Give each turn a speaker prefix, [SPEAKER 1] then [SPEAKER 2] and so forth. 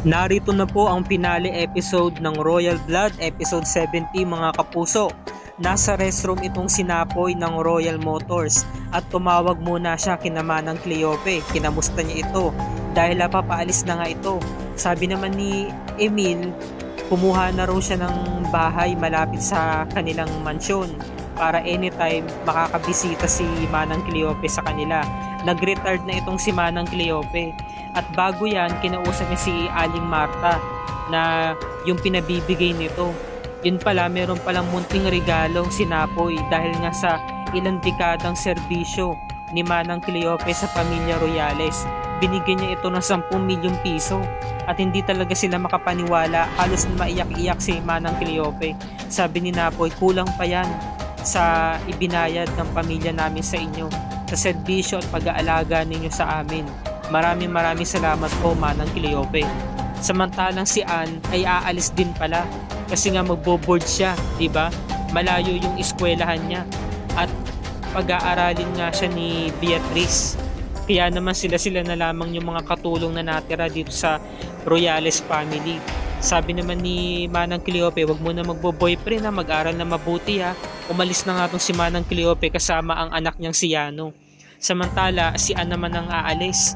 [SPEAKER 1] Narito na po ang finale episode ng Royal Blood, episode 70 mga kapuso. Nasa restroom itong sinapoy ng Royal Motors at tumawag muna siya kina Manang Cleope. Kinamusta niya ito dahil papaalis na nga ito. Sabi naman ni Emil, kumuha na raw siya ng bahay malapit sa kanilang mansyon para anytime makakabisita si Manang Cleope sa kanila. Nag-retired na itong si Manang Cleope. At bago yan, kinausap niya si Aling Marta na yung pinabibigay nito. Yun pala, meron palang munting regalong sinapoy dahil nga sa ilang dekadang serbisyo ni Manang Cleope sa pamilya Royales. Binigyan niya ito ng 10 milyong piso at hindi talaga sila makapaniwala. Halos maiyak-iyak si Manang Cleope. Sabi ni Napoy, kulang pa yan sa ibinayad ng pamilya namin sa inyo, sa serbisyo at pag-aalaga ninyo sa amin. Maraming salamat po, Manang Cleope. Samantalang si Anne ay aalis din pala kasi nga magbo-board siya, di ba? Malayo yung eskwelahan niya at pag-aaralin nga siya ni Beatrice. Kaya naman sila na lamang yung mga katulong na natira dito sa Royales family. Sabi naman ni Manang Cleope, wag mo na magbo-boyfriend, mag-aral na mabuti ha. Umalis na nga tong si Manang Cleope kasama ang anak niyang si Yano. Samantala si Anne naman ang aalis